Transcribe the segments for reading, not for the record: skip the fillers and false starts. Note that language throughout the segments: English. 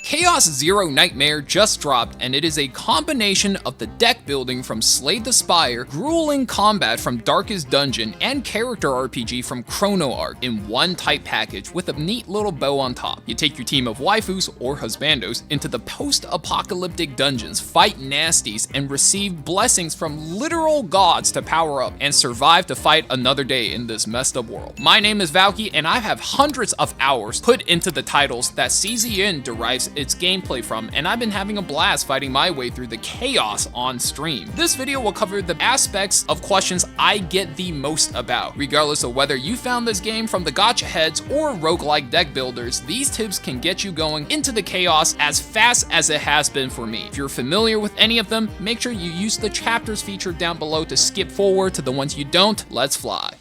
Chaos Zero Nightmare just dropped, and it is a combination of the deck building from Slay the Spire, grueling combat from Darkest Dungeon, and character RPG from Chrono Arc in one tight package with a neat little bow on top. You take your team of waifus or husbandos into the post-apocalyptic dungeons, fight nasties, and receive blessings from literal gods to power up and survive to fight another day in this messed up world. My name is Valky, and I have hundreds of hours put into the titles that CZN derives its gameplay from, and I've been having a blast fighting my way through the chaos on stream. This video will cover the aspects of questions I get the most about. Regardless of whether you found this game from the gacha heads or roguelike deck builders, these tips can get you going into the chaos as fast as it has been for me. If you're familiar with any of them, make sure you use the chapters featured down below to skip forward to the ones you don't. Let's fly.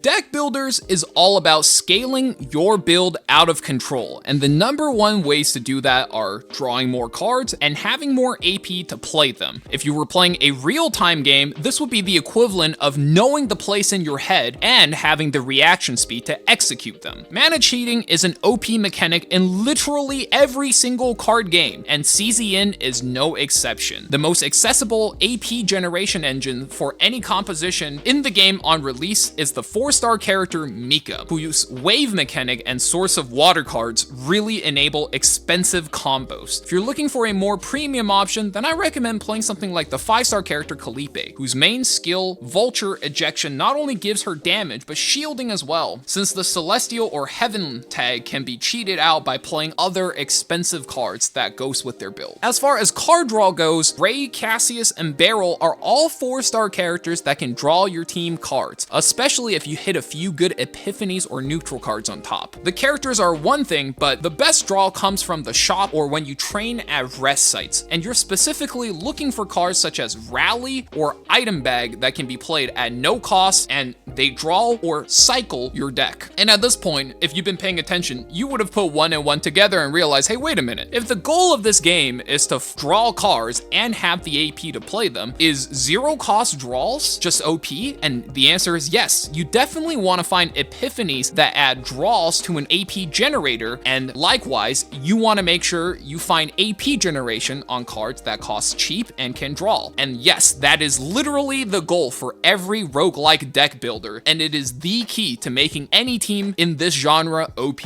Deck Builders is all about scaling your build out of control, and the number one ways to do that are drawing more cards and having more AP to play them. If you were playing a real-time game, this would be the equivalent of knowing the place in your head and having the reaction speed to execute them. Mana cheating is an OP mechanic in literally every single card game, and CZN is no exception. The most accessible AP generation engine for any composition in the game on release is the 4-star character Mika, whose wave mechanic and source of water cards really enable expensive combos. If you're looking for a more premium option, then I recommend playing something like the 5-star character Calliope, whose main skill, Vulture Ejection, not only gives her damage, but shielding as well, since the Celestial or Heaven tag can be cheated out by playing other expensive cards that goes with their build. As far as card draw goes, Ray, Cassius, and Beryl are all 4-star characters that can draw your team cards, especially if you hit a few good epiphanies or neutral cards on top. The characters are one thing, but the best draw comes from the shop or when you train at rest sites, and you're specifically looking for cards such as Rally or Item Bag that can be played at no cost, and they draw or cycle your deck. And at this point, if you've been paying attention, you would have put one and one together and realized, hey, wait a minute, if the goal of this game is to draw cards and have the AP to play them, is zero cost draws just OP? And the answer is yes. You definitely want to find epiphanies that add draws to an AP generator, and likewise, you want to make sure you find AP generation on cards that cost cheap and can draw. And yes, that is literally the goal for every roguelike deck builder, and it is the key to making any team in this genre OP.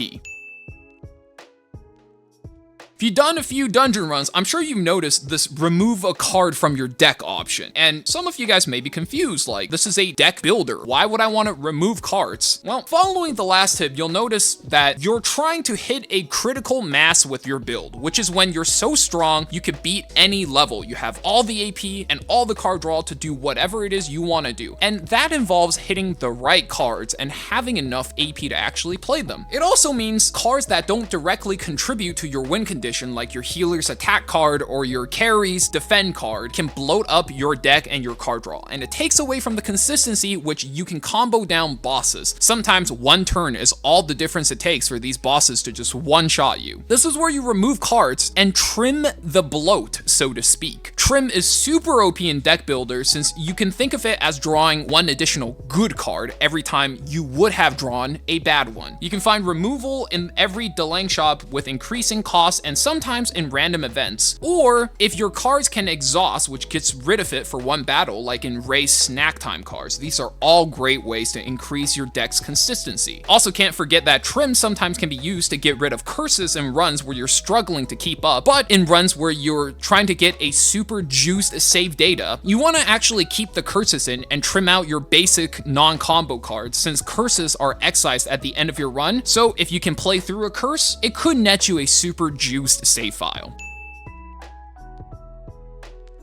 If you've done a few dungeon runs, I'm sure you've noticed this remove a card from your deck option. And some of you guys may be confused, like, this is a deck builder. Why would I want to remove cards? Well, following the last tip, you'll notice that you're trying to hit a critical mass with your build, which is when you're so strong, you could beat any level. You have all the AP and all the card draw to do whatever it is you want to do. And that involves hitting the right cards and having enough AP to actually play them. It also means cards that don't directly contribute to your win condition, like your healer's attack card or your carry's defend card, can bloat up your deck and your card draw, and it takes away from the consistency which you can combo down bosses. Sometimes one turn is all the difference it takes for these bosses to just one-shot you. This is where you remove cards and trim the bloat, so to speak. Trim is super OP in deck builder, since you can think of it as drawing one additional good card every time you would have drawn a bad one. You can find removal in every Delang shop with increasing costs and sometimes in random events, or if your cards can exhaust, which gets rid of it for one battle, like in Ray's snack time cards. These are all great ways to increase your deck's consistency. Also, can't forget that trim sometimes can be used to get rid of curses in runs where you're struggling to keep up, but in runs where you're trying to get a super juiced save data, you want to actually keep the curses in and trim out your basic non-combo cards, since curses are excised at the end of your run. So if you can play through a curse, it could net you a super juiced save file.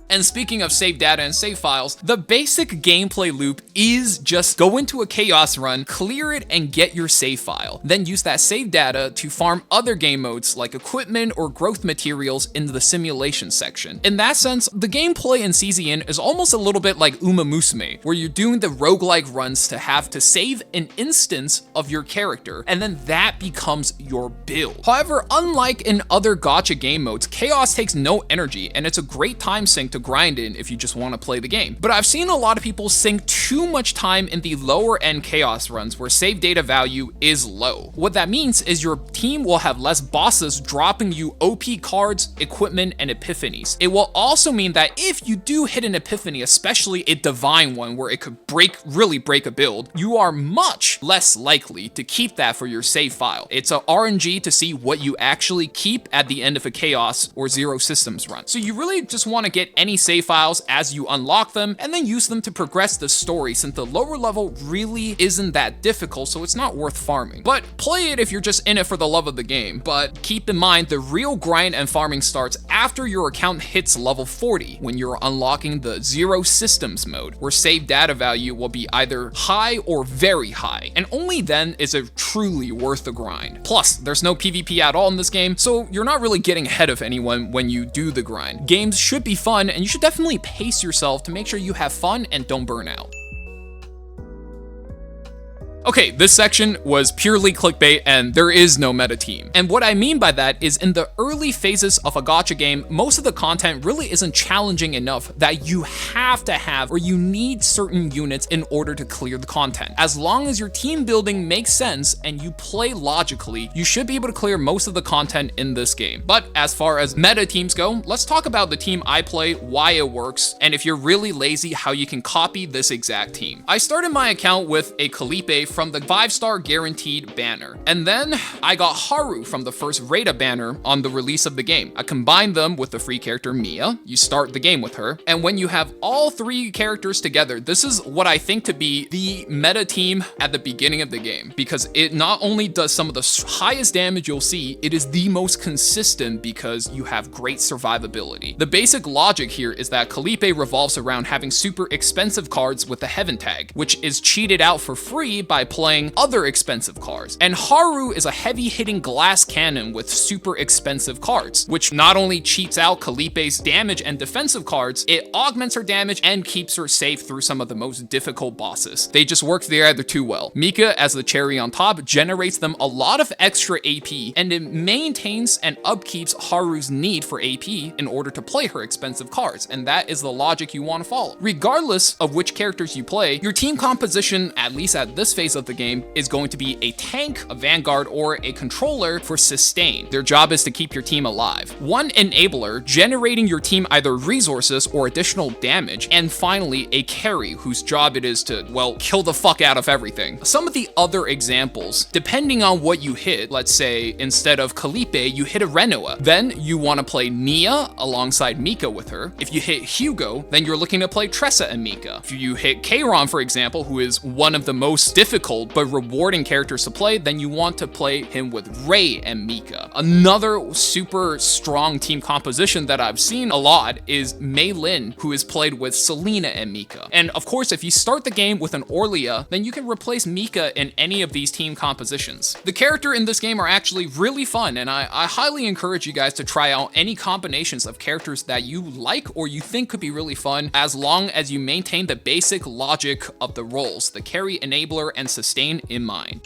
And speaking of save data and save files, the basic gameplay loop is just go into a chaos run, clear it, and get your save file. Then use that save data to farm other game modes like equipment or growth materials in the simulation section. In that sense, the gameplay in CZN is almost a little bit like Uma Musume, where you're doing the roguelike runs to have to save an instance of your character, and then that becomes your build. However, unlike in other gacha game modes, chaos takes no energy, and it's a great time sink to to grind in if you just want to play the game. But I've seen a lot of people sink too much time in the lower end chaos runs where save data value is low. What that means is your team will have less bosses dropping you OP cards, equipment, and epiphanies. It will also mean that if you do hit an epiphany, especially a divine one where it could really break a build, you are much less likely to keep that for your save file. It's a RNG to see what you actually keep at the end of a chaos or zero systems run. So you really just want to get any save files as you unlock them and then use them to progress the story, since the lower level really isn't that difficult, so it's not worth farming. But play it if you're just in it for the love of the game. But keep in mind, the real grind and farming starts after your account hits level 40, when you're unlocking the zero systems mode, where save data value will be either high or very high, and only then is it truly worth the grind. Plus, there's no PvP at all in this game, so you're not really getting ahead of anyone when you do the grind. Games should be fun, and you should definitely pace yourself to make sure you have fun and don't burn out. Okay, this section was purely clickbait and there is no meta team. And what I mean by that is, in the early phases of a gacha game, most of the content really isn't challenging enough that you have to have or you need certain units in order to clear the content. As long as your team building makes sense and you play logically, you should be able to clear most of the content in this game. But as far as meta teams go, let's talk about the team I play, why it works, and if you're really lazy, how you can copy this exact team. I started my account with a Calipe from the 5-star guaranteed banner. And then I got Haru from the first Rada banner on the release of the game. I combined them with the free character Mia. You start the game with her. And when you have all three characters together, this is what I think to be the meta team at the beginning of the game, because it not only does some of the highest damage you'll see, it is the most consistent because you have great survivability. The basic logic here is that Calipe revolves around having super expensive cards with the Heaven tag, which is cheated out for free by playing other expensive cards. And Haru is a heavy-hitting glass cannon with super expensive cards, which not only cheats out Calipe's damage and defensive cards, it augments her damage and keeps her safe through some of the most difficult bosses. They just work together too well. Mika, as the cherry on top, generates them a lot of extra AP, and it maintains and upkeeps Haru's need for AP in order to play her expensive cards, and that is the logic you want to follow. Regardless of which characters you play, your team composition, at least at this phase of the game, is going to be a tank, a vanguard, or a controller for sustain. Their job is to keep your team alive. One enabler, generating your team either resources or additional damage, and finally a carry, whose job it is to, well, kill the fuck out of everything. Some of the other examples, depending on what you hit, let's say instead of Calipe, you hit a Renoa, then you want to play Nia alongside Mika with her. If you hit Hugo, then you're looking to play Tressa and Mika. If you hit Keiron, for example, who is one of the most difficult but rewarding characters to play, then you want to play him with Rei and Mika. Another super strong team composition that I've seen a lot is Mei Lin, who is played with Selena and Mika. And of course, if you start the game with an Orlia, then you can replace Mika in any of these team compositions. The characters in this game are actually really fun, and I highly encourage you guys to try out any combinations of characters that you like or you think could be really fun, as long as you maintain the basic logic of the roles, the carry, enabler, and sustain in mind.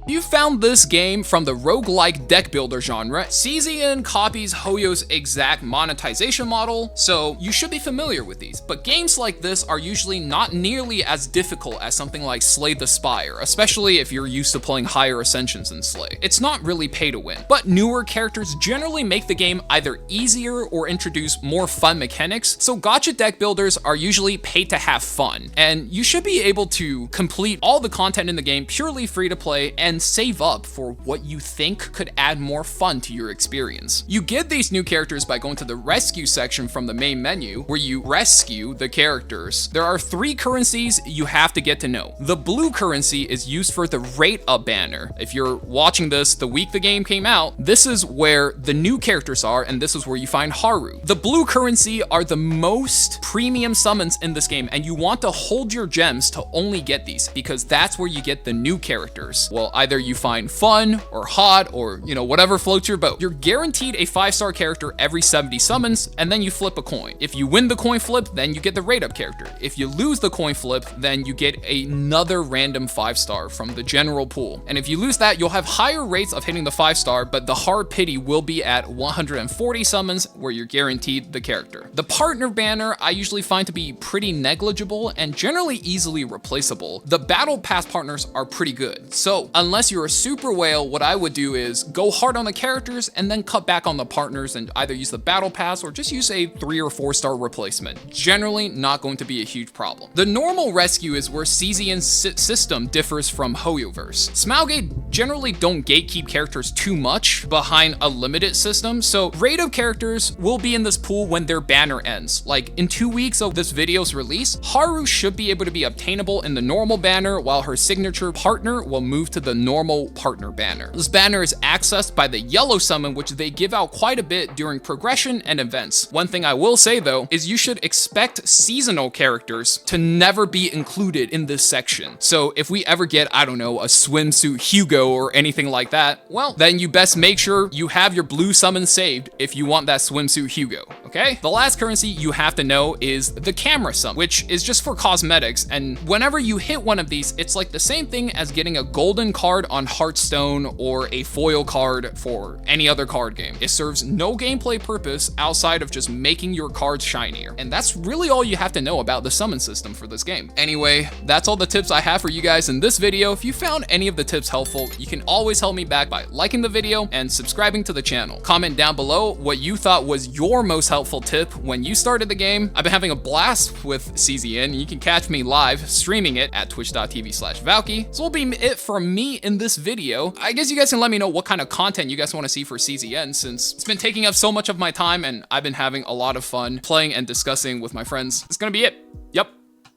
You found this game from the roguelike deck builder genre. CZN copies Hoyo's exact monetization model, so you should be familiar with these. But games like this are usually not nearly as difficult as something like Slay the Spire, especially if you're used to playing higher ascensions in Slay. It's not really pay to win, but newer characters generally make the game either easier or introduce more fun mechanics, so gacha deck builders are usually paid to have fun, and you should be able to complete all the content in the game purely free to play and save up for what you think could add more fun to your experience. You get these new characters by going to the rescue section from the main menu, where you rescue the characters. There are 3 currencies you have to get to know. The blue currency is used for the rate up banner. If you're watching this the week the game came out, this is where the new characters are, and this is where you find Haru. The blue currency are the most premium summons in this game, and you want to hold your gems to only get these, because that's where you get the new characters. Well, either either you find fun or hot or, whatever floats your boat. You're guaranteed a 5-star character every 70 summons, and then you flip a coin. If you win the coin flip, then you get the rate up character. If you lose the coin flip, then you get another random 5-star from the general pool. And if you lose that, you'll have higher rates of hitting the 5-star, but the hard pity will be at 140 summons where you're guaranteed the character. The partner banner I usually find to be pretty negligible and generally easily replaceable. The battle pass partners are pretty good. So unless you're a super whale, what I would do is go hard on the characters and then cut back on the partners and either use the battle pass or just use a 3 or 4-star replacement. Generally not going to be a huge problem. The normal rescue is where CZN's system differs from Hoyoverse. Smilegate generally don't gatekeep characters too much behind a limited system, so rate of characters will be in this pool when their banner ends. Like in 2 weeks of this video's release, Haru should be able to be obtainable in the normal banner while her signature partner will move to the normal partner banner. This banner is accessed by the yellow summon, which they give out quite a bit during progression and events. One thing I will say though is you should expect seasonal characters to never be included in this section. So if we ever get, I don't know, a swimsuit Hugo or anything like that, well, then you best make sure you have your blue summon saved if you want that swimsuit Hugo, okay? The last currency you have to know is the camera summon, which is just for cosmetics, and whenever you hit one of these, it's like the same thing as getting a golden card on Hearthstone or a foil card for any other card game. It serves no gameplay purpose outside of just making your cards shinier, and that's really all you have to know about the summon system for this game. Anyway, that's all the tips I have for you guys in this video. If you found any of the tips helpful, you can always help me back by liking the video and subscribing to the channel. Comment down below what you thought was your most helpful tip when you started the game. I've been having a blast with CZN. You can catch me live streaming it at twitch.tv/Valky. So will be it from me in this video. I guess you guys can let me know what kind of content you guys want to see for CZN, since it's been taking up so much of my time and I've been having a lot of fun playing and discussing with my friends. It's gonna be it. Yep.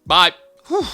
Bye. Whew.